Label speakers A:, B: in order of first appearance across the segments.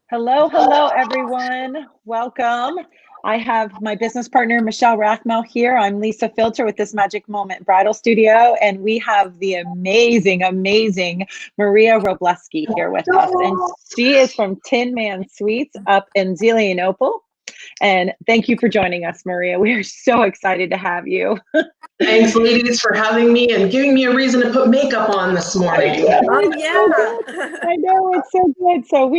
A: Hello, hello, everyone. Welcome. I have my business partner, Michelle Rathmel here. I'm Lisa Filter with This Magic Moment Bridal Studio, and we have the amazing Maria Robleski here with us. And she is from Tin Man Sweets up in Zelienople. And thank you for joining us, Maria. We are so excited to have you.
B: Thanks, ladies, for having me and giving me a reason to put makeup on this morning.
C: Oh, yeah.
A: I know, it's so good. So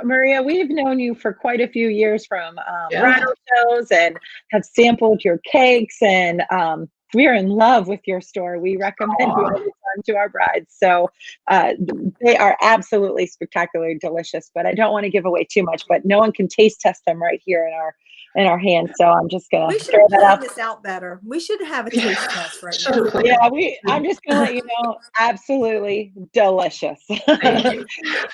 A: Maria, we've known you for quite a few years from bridal shows and have sampled your cakes, and we are in love with your store. We recommend you all the time to our brides. So they are absolutely spectacularly delicious, but I don't want to give away too much, but no one can taste test them right here in our hands. So I'm just gonna
C: throw that out. This out better. We should have a taste test right now.
A: Yeah, I'm just gonna let you know, absolutely delicious.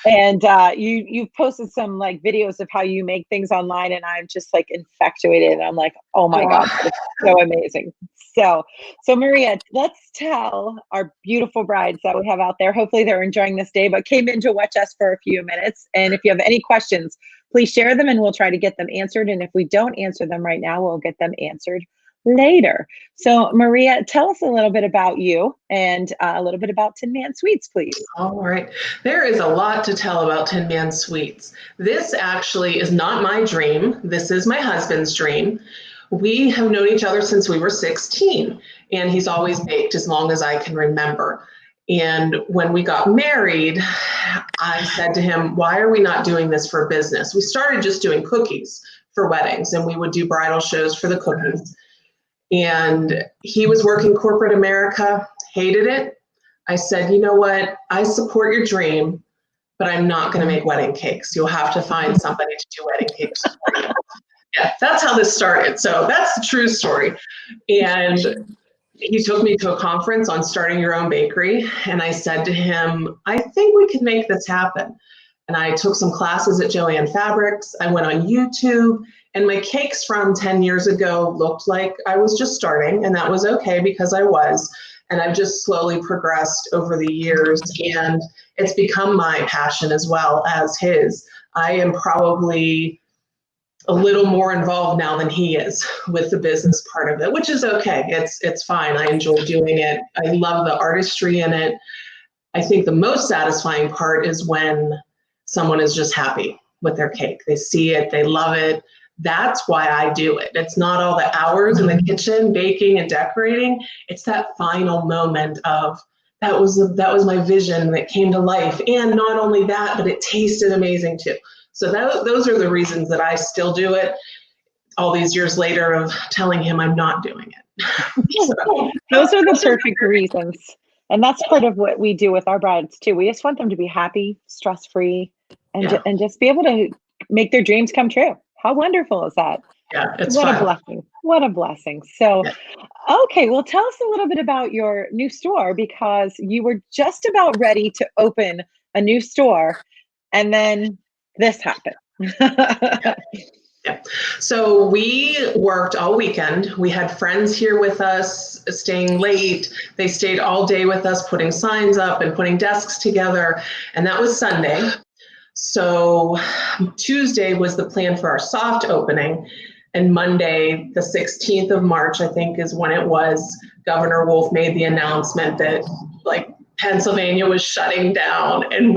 A: And you've posted some like videos of how you make things online, and I'm just like infatuated. And I'm like, oh my God, it's so amazing. So Maria, let's tell our beautiful brides that we have out there. Hopefully they're enjoying this day, but came in to watch us for a few minutes. And if you have any questions, please share them and we'll try to get them answered. And if we don't answer them right now, we'll get them answered later. So Maria, tell us a little bit about you and a little bit about Tin Man Sweets, please.
B: All right. There is a lot to tell about Tin Man Sweets. This actually is not my dream. This is my husband's dream. We have known each other since we were 16, and he's always baked as long as I can remember. And when we got married, I said to him, why are we not doing this for business? We started just doing cookies for weddings, and we would do bridal shows for the cookies. And he was working corporate America, hated it. I said, you know what? I support your dream, but I'm not going to make wedding cakes. You'll have to find somebody to do wedding cakes for you. Yeah, that's how this started. So that's the true story. And he took me to a conference on starting your own bakery. And I said to him, I think we can make this happen. And I took some classes at Joanne Fabrics. I went on YouTube, and my cakes from 10 years ago looked like I was just starting, and that was okay because I was. And I've just slowly progressed over the years, and it's become my passion as well as his. I am probably a little more involved now than he is with the business part of it, which is okay. It's fine. I enjoy doing it. I love the artistry in it. I think the most satisfying part is when someone is just happy with their cake. They see it, they love it. That's why I do it. It's not all the hours in the kitchen baking and decorating. It's that final moment of that was my vision that came to life. And not only that, but it tasted amazing too. So those are the reasons that I still do it all these years later of telling him I'm not doing it.
A: So, those are the perfect reasons. And that's part of what we do with our brides too. We just want them to be happy, stress-free, and just be able to make their dreams come true. How wonderful is that?
B: Yeah, it's
A: what
B: fun.
A: a blessing. What a blessing. So, okay, well, tell us a little bit about your new store, because you were just about ready to open a new store, and then this happened.
B: Yeah. So we worked all weekend. We had friends here with us staying late. They stayed all day with us, putting signs up and putting desks together. And that was Sunday. So Tuesday was the plan for our soft opening. And Monday, the 16th of March, I think is when it was, Governor Wolf made the announcement that like Pennsylvania was shutting down. And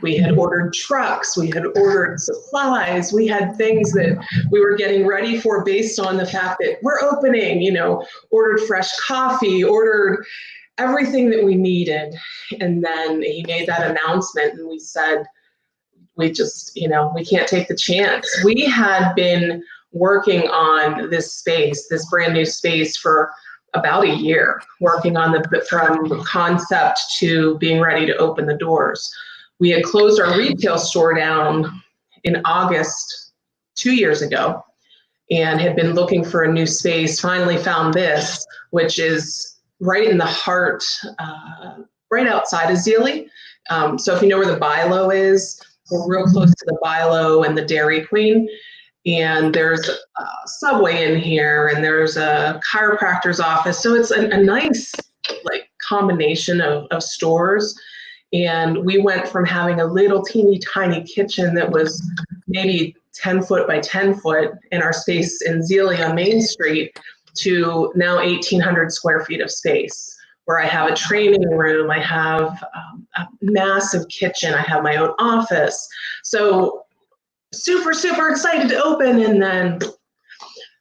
B: we had ordered trucks, we had ordered supplies, we had things that we were getting ready for based on the fact that we're opening, ordered fresh coffee, ordered everything that we needed. And then he made that announcement and we said, we just, we can't take the chance. We had been working on this space, this brand new space for about a year, working on from concept to being ready to open the doors. We had closed our retail store down in August 2 years ago and had been looking for a new space, finally found this, which is right in the heart, right outside of Zeli. So if you know where the Bilo is, we're real close to the Bilo and the Dairy Queen. And there's a Subway in here and there's a chiropractor's office. So it's a nice combination of stores. And we went from having a little teeny tiny kitchen that was maybe 10 foot by 10 foot in our space in Zelienople on Main Street to now 1,800 square feet of space, where I have a training room, I have a massive kitchen, I have my own office. So super, super excited to open. And then,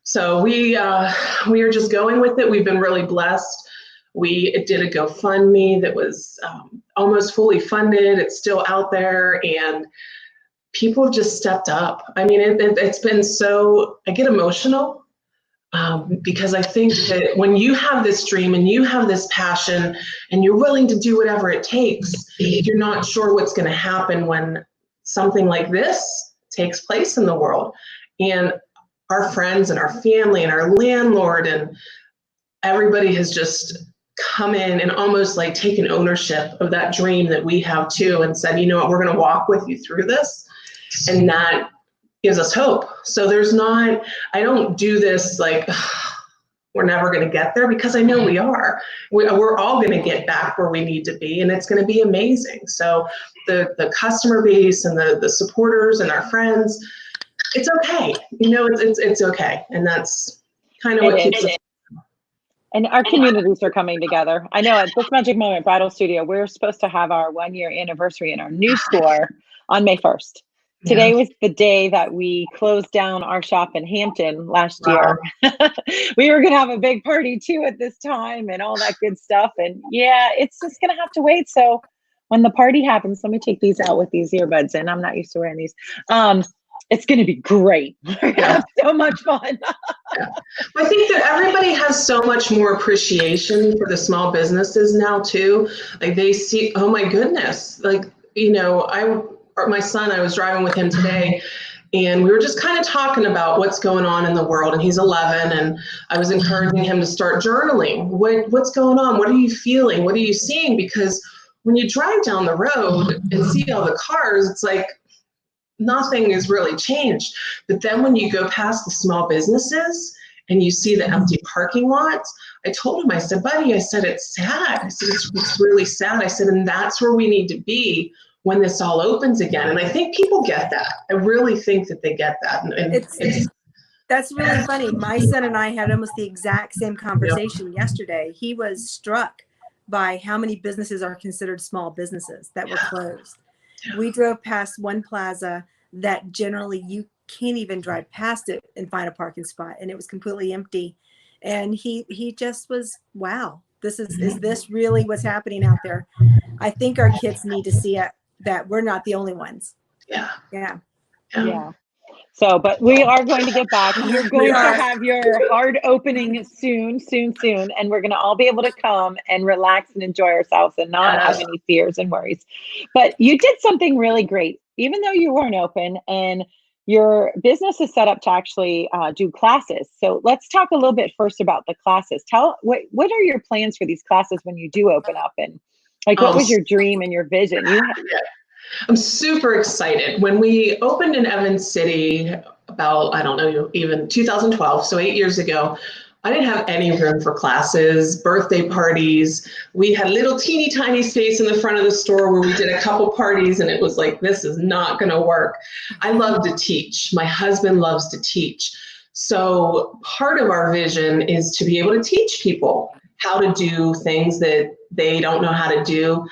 B: so we are just going with it. We've been really blessed. We did a GoFundMe that was almost fully funded. It's still out there, and people have just stepped up. I mean, it's been so, I get emotional because I think that when you have this dream and you have this passion and you're willing to do whatever it takes, you're not sure what's going to happen when something like this takes place in the world. And our friends and our family and our landlord and everybody has just come in and almost like taken ownership of that dream that we have too, and said, you know what, we're going to walk with you through this. And that gives us hope. So there's not, I don't do this like, we're never going to get there, because I know we are. We're all going to get back where we need to be, and it's going to be amazing. So the customer base and the supporters and our friends, it's okay. You know, it's okay. And that's kind of what keeps us.
A: And our communities are coming together. I know at this Magic Moment Bridal Studio, we're supposed to have our 1-year anniversary in our new store on May 1st. Today was the day that we closed down our shop in Hampton last year. We were going to have a big party too at this time and all that good stuff. And yeah, it's just going to have to wait. So when the party happens, let me take these out with these earbuds in. I'm not used to wearing these. It's going to be great. We're going to have so much fun.
B: I think that everybody has so much more appreciation for the small businesses now too. Like they see, oh my goodness, like, you know, my son, I was driving with him today, and we were just kind of talking about what's going on in the world, and he's 11, and I was encouraging him to start journaling. What's going on? What are you feeling? What are you seeing? Because when you drive down the road and see all the cars, it's like, nothing has really changed. But then when you go past the small businesses and you see the empty parking lots, I told him, I said, buddy, I said, it's sad. I said, it's really sad. I said, and that's where we need to be when this all opens again. And I think people get that. I really think that they get that. And
C: that's really funny. My son and I had almost the exact same conversation yesterday. He was struck by how many businesses are considered small businesses that were closed. We drove past one plaza that generally you can't even drive past it and find a parking spot, and it was completely empty. And he just was, wow, is this really what's happening out there? I think our kids need to see it, that we're not the only ones. Yeah.
A: So, but we are going to get back. You're going to have your hard opening soon. And we're going to all be able to come and relax and enjoy ourselves and not have any fears and worries. But you did something really great, even though you weren't open, and your business is set up to actually do classes. So let's talk a little bit first about the classes. What are your plans for these classes when you do open up? And like, what was your dream and your vision?
B: I'm super excited. When we opened in Evans City about, I don't know, even 2012, so 8 years ago, I didn't have any room for classes, birthday parties. We had little teeny tiny space in the front of the store where we did a couple parties, and it was like, this is not going to work. I love to teach. My husband loves to teach. So part of our vision is to be able to teach people how to do things that they don't know how to do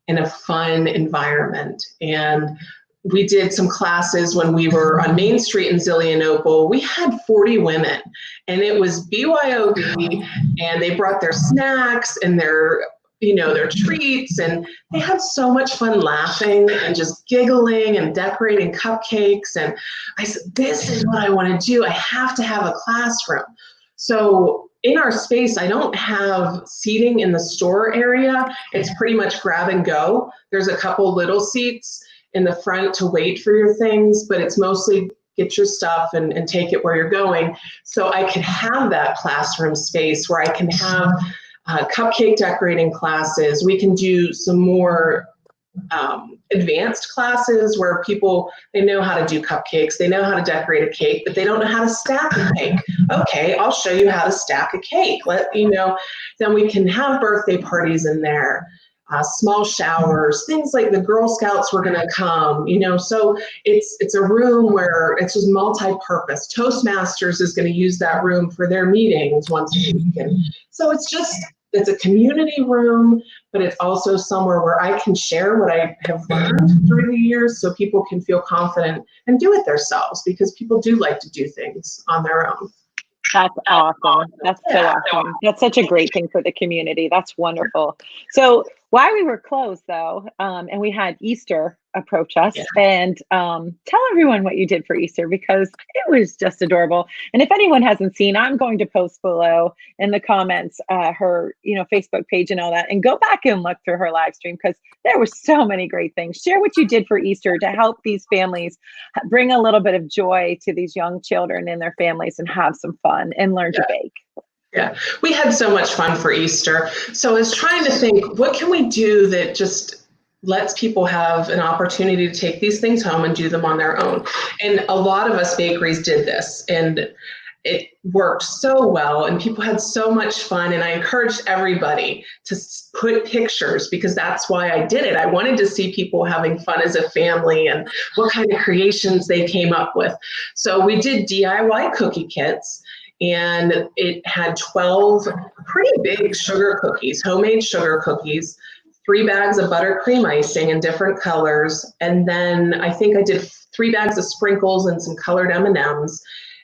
B: in a fun environment. And we did some classes when we were on Main Street in Zelienople. We had 40 women, and it was BYOB, and they brought their snacks and their treats, and they had so much fun laughing and just giggling and decorating cupcakes. And I said, this is what I want to do. I have to have a classroom. So in our space, I don't have seating in the store area. It's pretty much grab and go. There's a couple little seats in the front to wait for your things, but it's mostly get your stuff and take it where you're going. So I can have that classroom space where I can have cupcake decorating classes. We can do some more advanced classes where they know how to do cupcakes, they know how to decorate a cake, but they don't know how to stack a cake. Okay, I'll show you how to stack a cake. Then we can have birthday parties in there. small showers, things like the Girl Scouts were going to come, so it's a room where it's just multi-purpose. Toastmasters is going to use that room for their meetings once a week. And so it's a community room, but it's also somewhere where I can share what I have learned through the years so people can feel confident and do it themselves, because people do like to do things on their own.
A: That's awesome. That's so awesome. That's such a great thing for the community. That's wonderful. So while we were closed though, and we had Easter approach us, and tell everyone what you did for Easter, because it was just adorable. And if anyone hasn't seen, I'm going to post below in the comments her Facebook page and all that, and go back and look through her live stream, because there were so many great things. Share what you did for Easter to help these families bring a little bit of joy to these young children and their families, and have some fun and learn to bake.
B: Yeah, we had so much fun for Easter. So I was trying to think, what can we do that just lets people have an opportunity to take these things home and do them on their own? And a lot of us bakeries did this, and it worked so well, and people had so much fun. And I encouraged everybody to put pictures, because that's why I did it. I wanted to see people having fun as a family and what kind of creations they came up with. So we did DIY cookie kits. And it had 12 pretty big sugar cookies, homemade sugar cookies, 3 bags of buttercream icing in different colors. And then I think I did 3 bags of sprinkles and some colored M&Ms.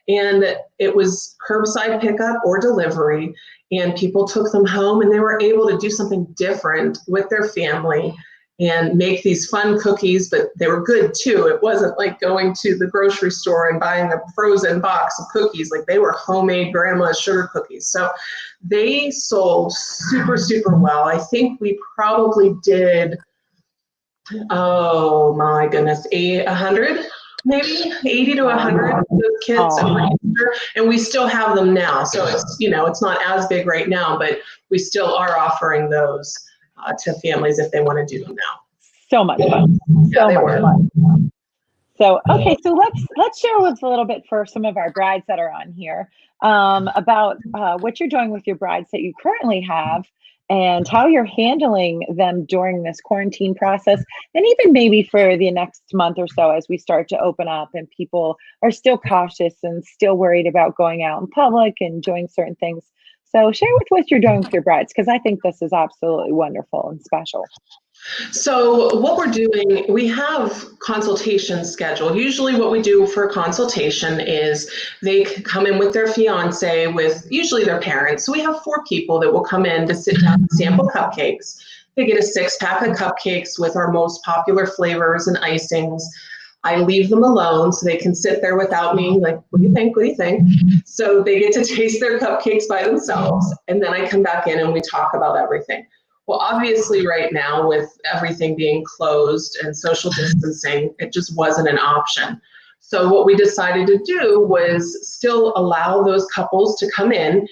B: And it was curbside pickup or delivery. And people took them home, and they were able to do something different with their family and make these fun cookies, but they were good too. It wasn't like going to the grocery store and buying a frozen box of cookies. Like, they were homemade grandma's sugar cookies. So they sold super, super well. I think we probably did, oh my goodness, 100, maybe 80 to 100 of those kits over Easter, and we still have them now. So it's not as big right now, but we still are offering those to families if they want to do them now.
A: So much fun. So much fun. So, okay, so let's share with a little bit for some of our brides that are on here about what you're doing with your brides that you currently have, and how you're handling them during this quarantine process, and even maybe for the next month or so as we start to open up and people are still cautious and still worried about going out in public and doing certain things. So share with what you're doing with your brides, because I think this is absolutely wonderful and special.
B: So what we're doing, we have consultations scheduled. Usually what we do for a consultation is they come in with their fiance, with usually their parents. So we have 4 people that will come in to sit down and sample cupcakes. They get a 6-pack of cupcakes with our most popular flavors and icings. I leave them alone so they can sit there without me, like, what do you think? What do you think? So they get to taste their cupcakes by themselves. And then I come back in and we talk about everything. Well, obviously right now with everything being closed and social distancing, it just wasn't an option. So what we decided to do was still allow those couples to come in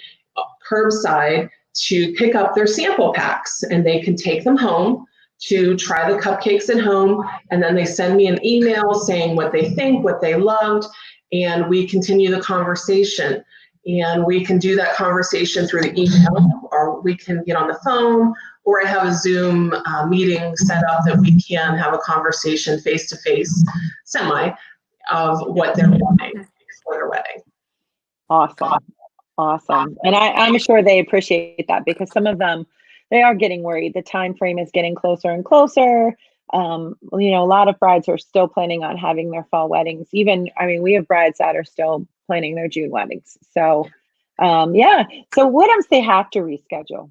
B: curbside to pick up their sample packs, and they can take them home to try the cupcakes at home, and then they send me an email saying what they think, what they loved, and we continue the conversation. And we can do that conversation through the email, or we can get on the phone, or I have a Zoom meeting set up that we can have a conversation face-to-face, of what they're wanting for their wedding.
A: Awesome. And I'm sure they appreciate that, because some of them, they are getting worried. The time frame is getting closer and closer. A lot of brides are still planning on having their fall weddings. We have brides that are still planning their June weddings. So, So what else they have to reschedule?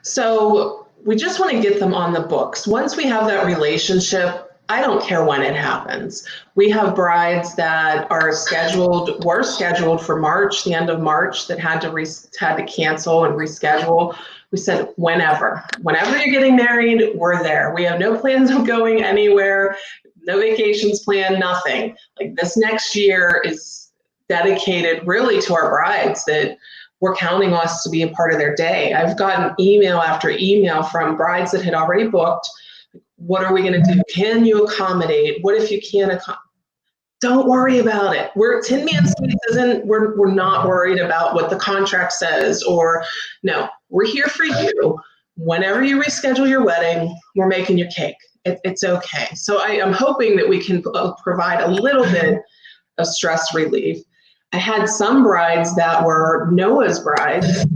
B: So we just want to get them on the books. Once we have that relationship, I don't care when it happens. We have brides that were scheduled for March, the end of March, that had to cancel and reschedule. We said, whenever you're getting married, we're there. We have no plans of going anywhere, no vacations planned, nothing. Like, this next year is dedicated really to our brides, that we're counting us to be a part of their day. I've gotten email after email from brides that had already booked. What are we going to do? Can you accommodate? What if you can't accommodate? Don't worry about it. Tin Man Sweets we're not worried about what the contract says, or no, we're here for you. whenever you reschedule your wedding, we're making your cake. It's okay. So I'm hoping that we can provide a little bit of stress relief. I had some brides that were Noah's brides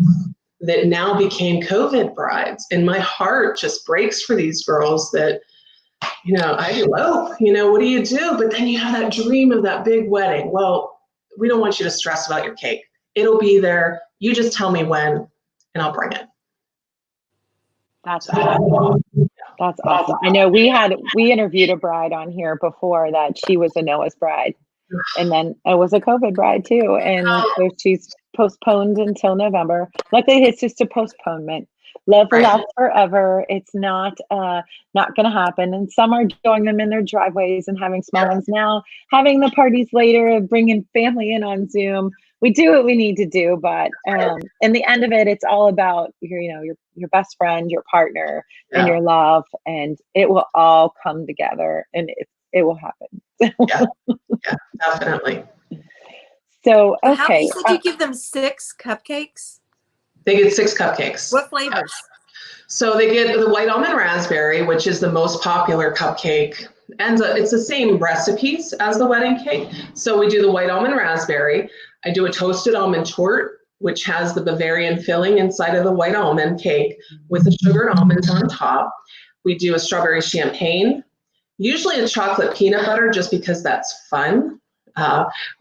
B: that now became COVID brides. And my heart just breaks for these girls that, I elope, what do you do? But then you have that dream of that big wedding. Well, we don't want you to stress about your cake. It'll be there. You just tell me when and I'll bring it.
A: That's awesome. That's awesome. I know we interviewed a bride on here before that she was a Noah's bride, and then it was a COVID bride too. And so she's postponed until November. Luckily, it's just a postponement. Love will last forever. It's not going to happen. And some are doing them in their driveways and having small ones now, having the parties later, bringing family in on Zoom. We do what we need to do, but in the end of it, it's all about your best friend, your partner, and your love, and it will all come together, and it will happen.
B: Yeah, definitely.
A: So okay,
C: you said you give them 6 cupcakes?
B: They get 6 cupcakes.
C: What flavors?
B: So they get the white almond raspberry, which is the most popular cupcake. And it's the same recipes as the wedding cake. So we do the white almond raspberry. I do a toasted almond torte, which has the Bavarian filling inside of the white almond cake with the sugar and almonds on top. We do a strawberry champagne, usually a chocolate peanut butter, just because that's fun.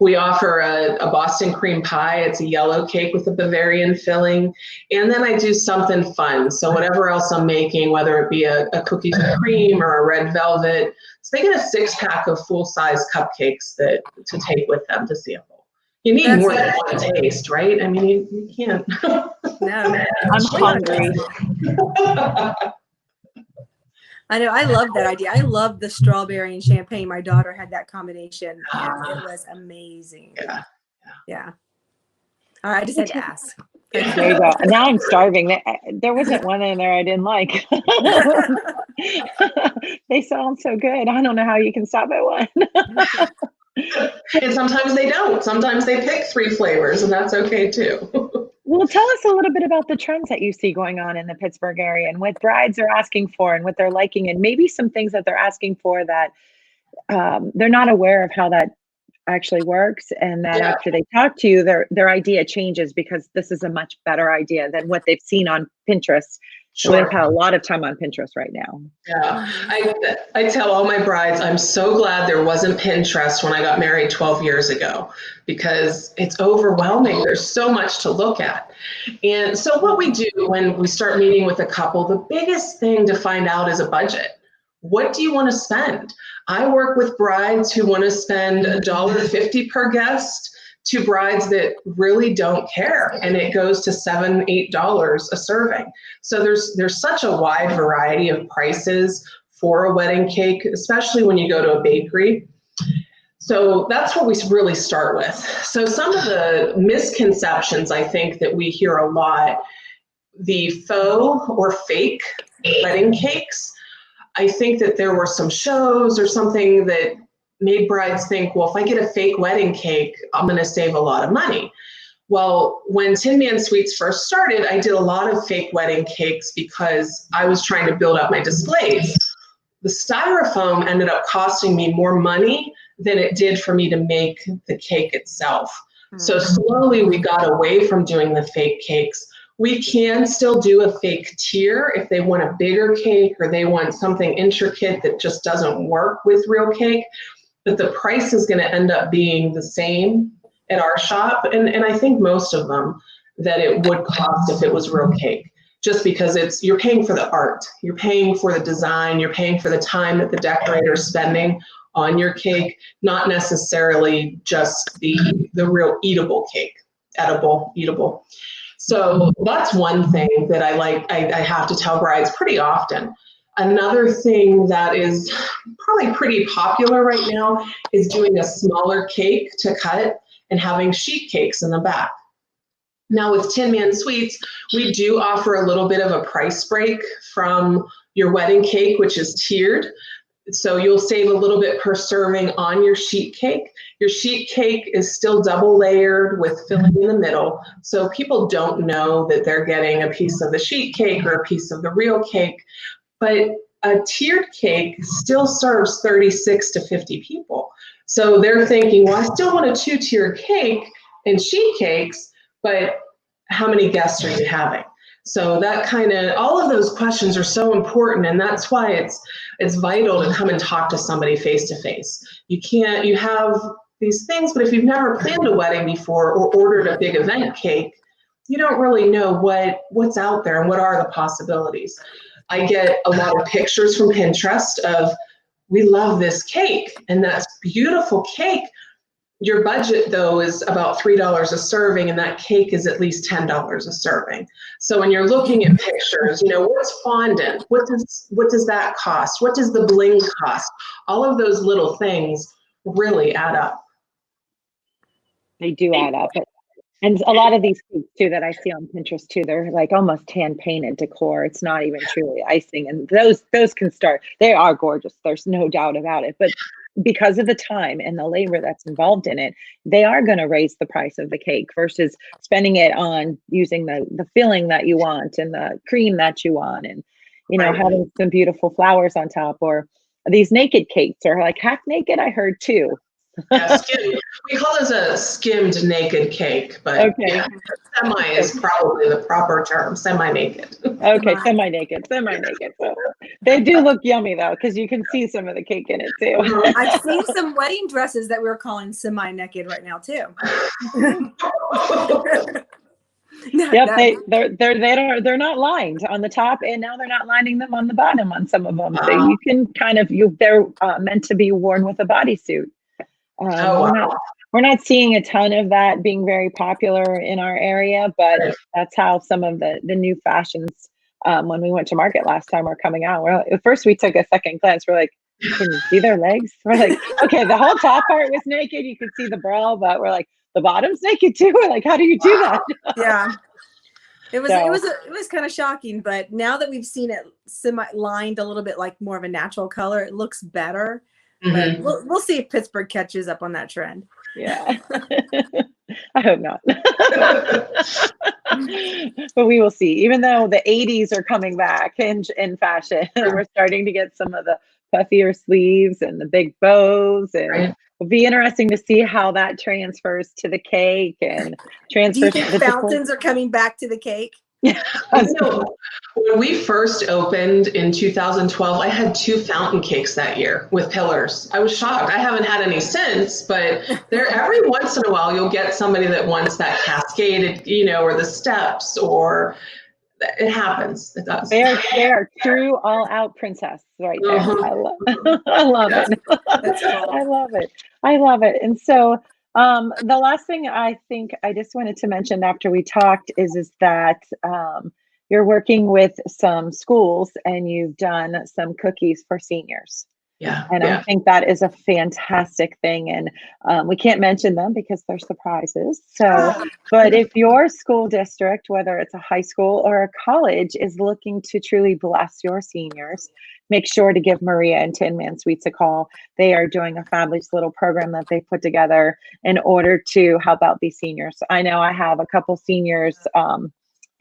B: We offer a Boston cream pie. It's a yellow cake with a Bavarian filling. And then I do something fun. So whatever else I'm making, whether it be a cookies and cream or a red velvet. So they get a 6-pack of full-size cupcakes to take with them to sample. You need more than one taste, right? I mean, you can't.
C: No.
A: I'm hungry.
C: I know. I love that idea. I love the strawberry and champagne. My daughter had that combination, and it was amazing. Yeah. All right. I just had to ask.
A: There you go. Now I'm starving. There wasn't one in there I didn't like. They sound so good. I don't know how you can stop at one.
B: And sometimes they don't. Sometimes they pick 3 flavors, and that's okay too.
A: Well, tell us a little bit about the trends that you see going on in the Pittsburgh area and what brides are asking for and what they're liking, and maybe some things that they're asking for that they're not aware of how that actually works, and that after they talk to you, their idea changes because this is a much better idea than what they've seen on Pinterest. We've had a lot of time on Pinterest right now.
B: Yeah, I tell all my brides, I'm so glad there wasn't Pinterest when I got married 12 years ago, because it's overwhelming. There's so much to look at. And so what we do when we start meeting with a couple, the biggest thing to find out is a budget. What do you want to spend? I work with brides who want to spend $1.50 per guest to brides that really don't care, and it goes to $7, $8 a serving. So there's such a wide variety of prices for a wedding cake, especially when you go to a bakery. So that's what we really start with. So some of the misconceptions I think that we hear a lot, the faux or fake wedding cakes. I think that there were some shows or something that made brides think, well, if I get a fake wedding cake, I'm going to save a lot of money. Well, when Tin Man Sweets first started, I did a lot of fake wedding cakes because I was trying to build up my displays. The styrofoam ended up costing me more money than it did for me to make the cake itself. So slowly we got away from doing the fake cakes. We can still do a fake tier if they want a bigger cake or they want something intricate that just doesn't work with real cake. But the price is going to end up being the same at our shop, and I think most of them, that it would cost if it was real cake, just because you're paying for the art, you're paying for the design, you're paying for the time that the decorator is spending on your cake, not necessarily just the real eatable cake, edible, eatable. So that's one thing that I have to tell brides pretty often. Another thing that is probably pretty popular right now is doing a smaller cake to cut and having sheet cakes in the back. Now with Tin Man Sweets, we do offer a little bit of a price break from your wedding cake, which is tiered. So you'll save a little bit per serving on your sheet cake. Your sheet cake is still double layered with filling in the middle. So people don't know that they're getting a piece of the sheet cake or a piece of the real cake. But a tiered cake still serves 36 to 50 people. So they're thinking, well, I still want a 2-tiered cake and sheet cakes, but how many guests are you having? So that kind of, all of those questions are so important, and that's why it's vital to come and talk to somebody face to face. You have these things, but if you've never planned a wedding before or ordered a big event cake, you don't really know what's out there and what are the possibilities. I get a lot of pictures from Pinterest of, we love this cake, and that's beautiful cake. Your budget, though, is about $3 a serving, and that cake is at least $10 a serving. So when you're looking at pictures, what's fondant? What does that cost? What does the bling cost? All of those little things really add up.
A: They do add up. And a lot of these cakes too that I see on Pinterest too, they're like almost hand painted decor. It's not even truly icing. And those can start, they are gorgeous. There's no doubt about it. But because of the time and the labor that's involved in it, they are going to raise the price of the cake versus spending it on using the filling that you want and the cream that you want, and
B: Right.
A: having some beautiful flowers on top. Or these naked cakes are like half naked, I heard too.
B: Yeah, we call this a skimmed naked cake, but
A: Okay.
B: yeah, semi is probably the proper term, semi-naked.
A: Okay, semi-naked. So they do look yummy though, because you can see some of the cake in it too.
C: I've seen some wedding dresses that we're calling semi-naked right now too.
A: Yep, they're not lined on the top, and now they're not lining them on the bottom on some of them. So you can they're meant to be worn with a bodysuit. We're not seeing a ton of that being very popular in our area, but that's how some of the new fashions, when we went to market last time, are coming out. At first we took a second glance. We're like, can you see their legs? We're like, okay, the whole top part was naked. You could see the bra, but we're like, the bottom's naked too. We're like, how do you do that?
C: Yeah. It was kind of shocking, but now that we've seen it semi-lined a little bit like more of a natural color, it looks better.
B: Mm-hmm.
C: But we'll see if Pittsburgh catches up on that trend.
A: Yeah. I hope not. But we will see. Even though the 80s are coming back in fashion, we're starting to get some of the puffier sleeves and the big bows, and it'll be interesting to see how that transfers to the cake and transfers.
C: Do you think fountains are coming back to the cake?
B: When we first opened in 2012, I had 2 fountain cakes that year with pillars. I was shocked. I haven't had any since, but every once in a while you'll get somebody that wants that cascaded, or the steps, or it happens. It does.
A: They are true all-out princess right there. I love it.
C: That's cool.
A: I love it. And so the last thing I think I just wanted to mention after we talked is that you're working with some schools and you've done some cookies for seniors.
B: Yeah.
A: And I think that is a fantastic thing. And we can't mention them because they're surprises. So, but if your school district, whether it's a high school or a college, is looking to truly bless your seniors, make sure to give Maria and Tin Man Sweets a call. They are doing a fabulous little program that they put together in order to help out these seniors. I know I have a couple seniors,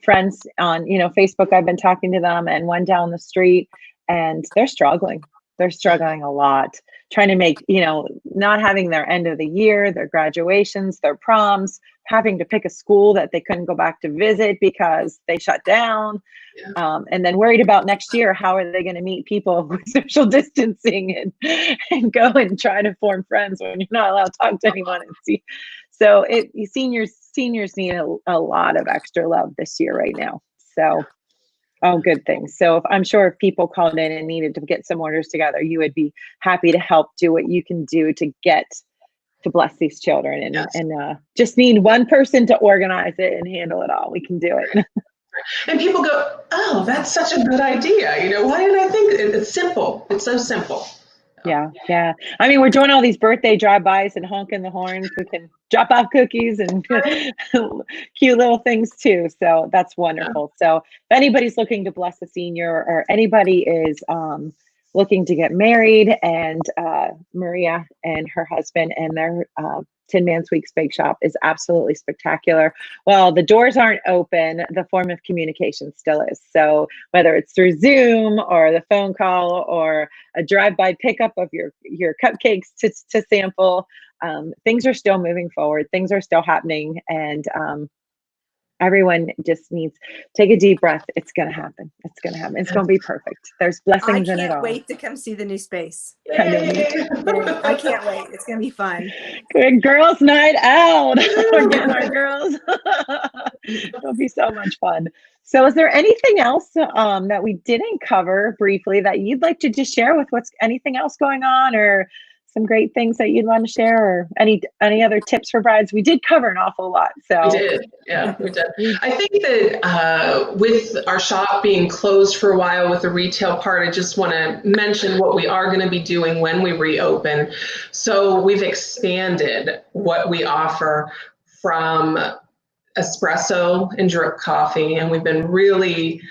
A: friends on, Facebook. I've been talking to them, and one down the street, and they're struggling. They're struggling a lot, trying to make, not having their end of the year, their graduations, their proms, having to pick a school that they couldn't go back to visit because they shut down. And then worried about next year, how are they going to meet people with social distancing and go and try to form friends when you're not allowed to talk to anyone and see. So seniors need a lot of extra love this year right now. So good things. So I'm sure if people called in and needed to get some orders together, you would be happy to help do what you can do to bless these children, and just need one person to organize it and handle it all. We can do it.
B: And people go, oh, that's such a good idea. Why didn't I think it's simple? It's so simple.
A: Yeah. I mean, we're doing all these birthday drive-bys and honking the horns. We can drop off cookies and cute little things too. So that's wonderful. So if anybody's looking to bless a senior, or anybody is looking to get married, and Maria and her husband and their Tin Man Sweets Bake Shop is absolutely spectacular. Well, the doors aren't open, the form of communication still is. So whether it's through Zoom or the phone call or a drive-by pickup of your cupcakes to sample, things are still moving forward. Things are still happening, and everyone just needs take a deep breath. It's going to happen. It's going to happen. It's going to be perfect. There's blessings in it all.
C: I can't wait to come see the new space.
A: I know.
C: I can't wait. It's going to be fun.
A: Good girls' night out. We're getting our girls. It'll be so much fun. So is there anything else that we didn't cover briefly that you'd like to just share with anything else going on, or some great things that you'd want to share, or any other tips for brides? We did cover an awful lot. So
B: we did. Yeah, we did. I think that with our shop being closed for a while with the retail part, I just want to mention what we are going to be doing when we reopen. So we've expanded what we offer from espresso and drip coffee, and we've been really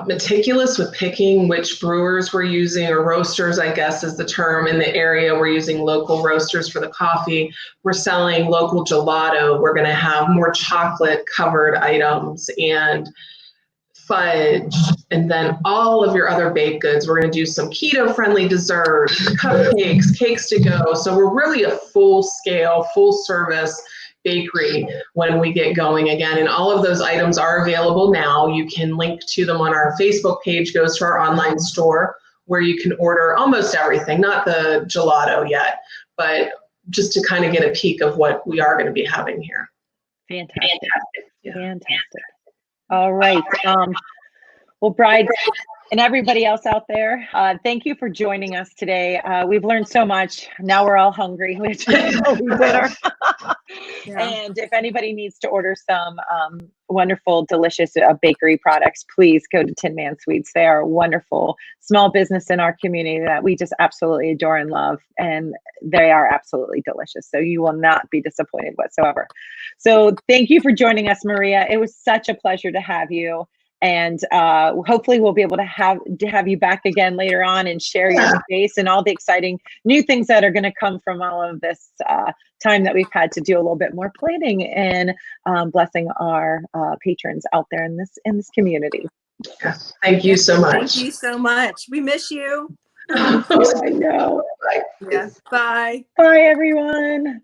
B: meticulous with picking which brewers we're using, or roasters, I guess is the term in the area. We're using local roasters for the coffee. We're selling local gelato. We're going to have more chocolate covered items and fudge, and then all of your other baked goods. We're going to do some keto friendly desserts, cupcakes, cakes to go. So we're really a full scale, full service bakery when we get going again, and all of those items are available now. You can link to them on our Facebook page, goes to our online store where you can order almost everything, not the gelato yet, but just to kind of get a peek of what we are going to be having here.
A: Fantastic. Yeah. Fantastic. All right. Well, brides and everybody else out there, thank you for joining us today. We've learned so much. Now we're all hungry. We have to go eat dinner. Yeah. And if anybody needs to order some wonderful, delicious bakery products, please go to Tin Man Sweets. They are a wonderful small business in our community that we just absolutely adore and love. And they are absolutely delicious. So you will not be disappointed whatsoever. So thank you for joining us, Maria. It was such a pleasure to have you. And hopefully we'll be able to have you back again later on and share your space and all the exciting new things that are going to come from all of this time that we've had to do a little bit more planning and blessing our patrons out there in this community.
B: Thank you so much.
C: Thank you so much. We miss you.
A: I know.
C: Yes. Bye.
A: Bye, everyone.